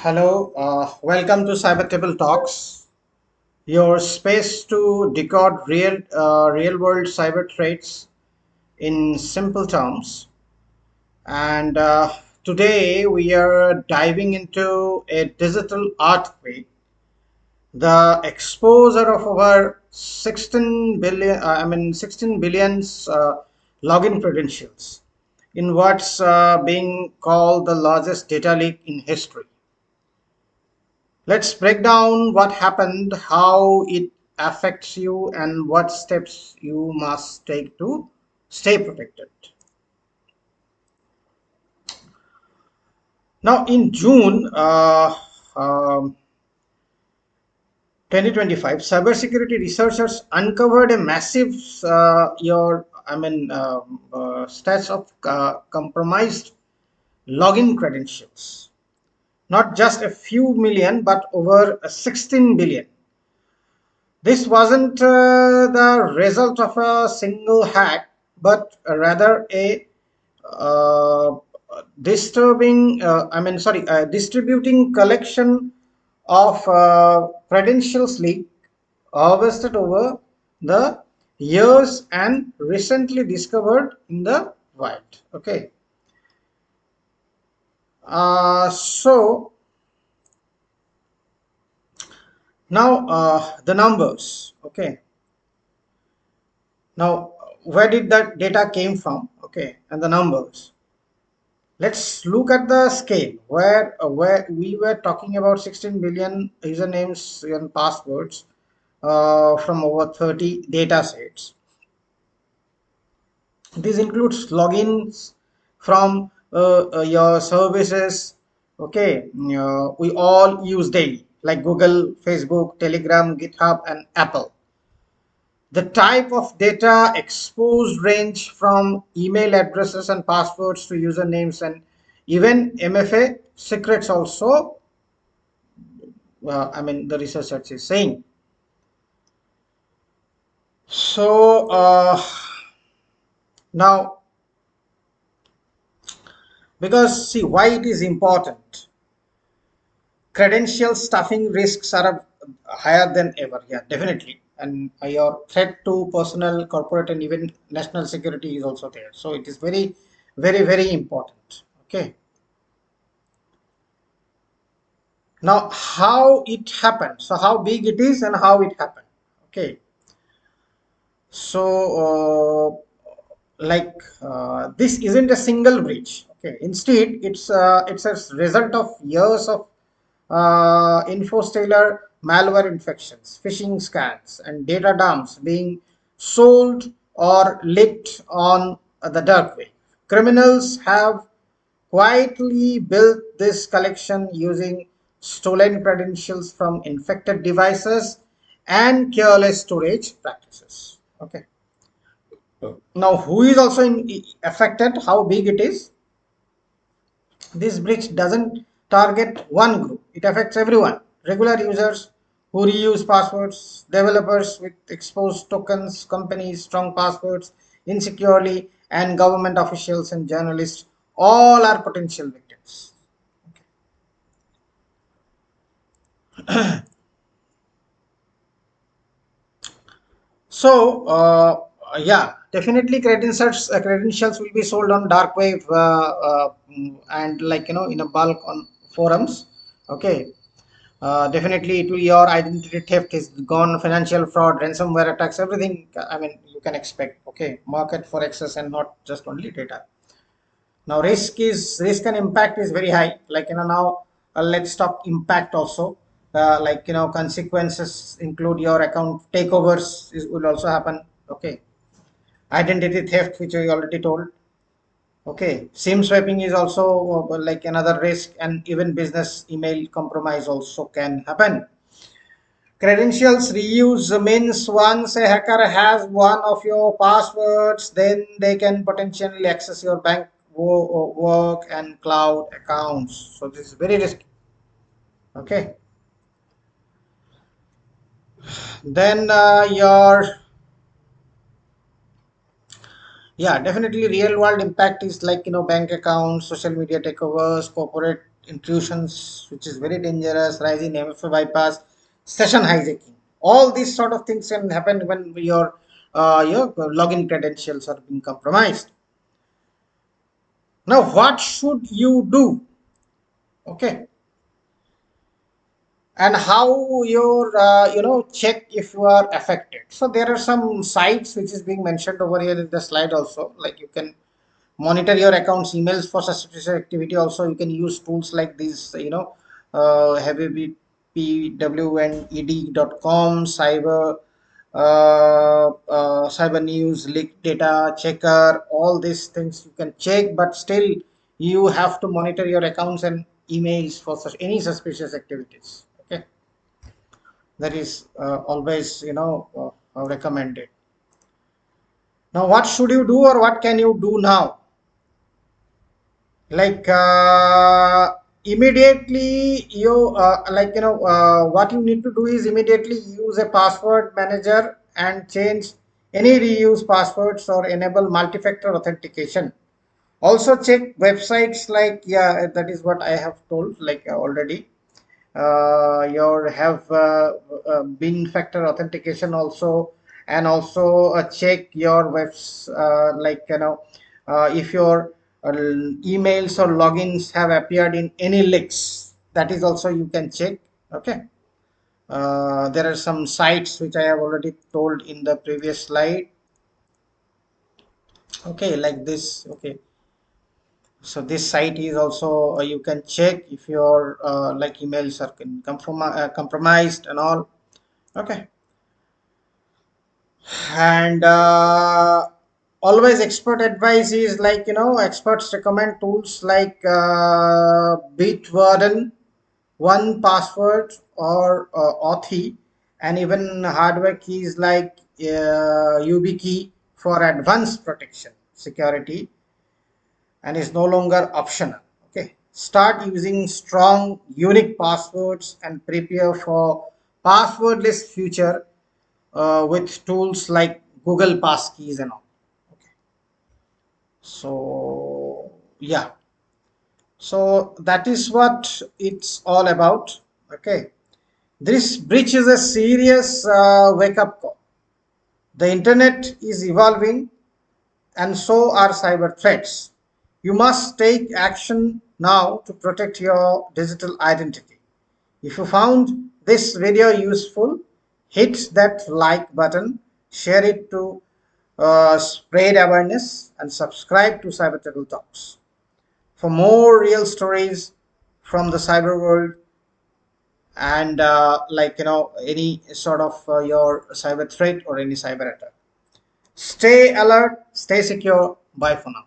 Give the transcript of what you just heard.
Hello, welcome to Cyber Table Talks, your space to decode real world cyber threats in simple terms. And today we are diving into a digital earthquake, the exposure of over 16 billion, 16 billions login credentials in what's being called the largest data leak in history. Let's break down what happened, how it affects you, and what steps you must take to stay protected. Now, in June um 2025, cybersecurity researchers uncovered a massive, stats of compromised login credentials. Not just a few million, but over 16 billion. This wasn't the result of a single hack, but rather a uh, distributing collection of credentials leak harvested over the years and recently discovered in the wild. Okay. So now the numbers. Okay. Now, where did that data came from? Okay, and the numbers. Let's look at the scale where we were talking about 16 billion usernames and passwords from over 30 data sets. This includes logins from your services. Okay, we all use daily, like Google, Facebook, Telegram, GitHub, and Apple. The type of data exposed range from email addresses and passwords to usernames and even MFA secrets also. The research is saying. So now, because see why it is important. Credential stuffing risks are higher than ever. Yeah, definitely. And your threat to personal, corporate, and even national security is also there. So it is very, very, very important. Okay. Now, how it happened? So, how big it is and how it happened? Okay. So, this isn't a single breach. Okay. Instead, it's a result of years of infostealer malware infections, phishing scans, and data dumps being sold or leaked on the dark web. Criminals have quietly built this collection using stolen credentials from infected devices and careless storage practices. Okay. Now, who is also affected? How big it is? This breach doesn't target one group, it affects everyone. Regular users who reuse passwords, developers with exposed tokens, companies, strong passwords insecurely, and government officials and journalists all are potential victims. So, yeah, definitely credentials will be sold on dark web and in a bulk on forums. Okay. Definitely it will your identity theft is gone, financial fraud, ransomware attacks, everything. I mean, you can expect. Okay, market for access and not just only data. Now risk and impact is very high. Now let's talk impact also. Consequences include your account takeovers will also happen. Okay, identity theft, which I already told. Okay, SIM swiping is also like another risk, and even business email compromise also can happen. Credentials reuse means once a hacker has one of your passwords, then they can potentially access your bank work and cloud accounts. So this is very risky. Okay. Then definitely real world impact is like bank accounts, social media takeovers, corporate intrusions, which is very dangerous, rising MFA bypass, session hijacking. All these sort of things can happen when your login credentials are being compromised. Now, what should you do? Okay, and how your check if you are affected. So there are some sites which is being mentioned over here in the slide also. Like you can monitor your accounts emails for suspicious activity. Also you can use tools like these, heavy pw and ed.com, cyber news, leak data checker. All these things you can check, but still you have to monitor your accounts and emails for such any suspicious activities. Okay, that is always recommended. Now what should you do, or what can you do now? Like immediately you what you need to do is immediately use a password manager and change any reuse passwords or enable multi-factor authentication. Also check websites like, yeah, that is what I have told, like already your have bin factor authentication also. And also check your webs if your emails or logins have appeared in any links, that is also you can check. Okay, there are some sites which I have already told in the previous slide. Okay, like this. Okay, so this site is also you can check if your like emails are compromised and all. Okay, and always expert advice is like, experts recommend tools like Bitwarden, one password, or Authy, and even hardware keys like YubiKey for advanced protection security, and is no longer optional. Okay, start using strong unique passwords and prepare for passwordless future with tools like Google Passkeys and all. Okay, so yeah, so that is what it's all about. Okay, this breach is a serious wake up call. The internet is evolving, and so are cyber threats. You must take action now to protect your digital identity. If you found this video useful, hit that like button, share it to spread awareness, and subscribe to Cyber Table Talks. For more real stories from the cyber world and any sort of your cyber threat or any cyber attack. Stay alert, stay secure. Bye for now.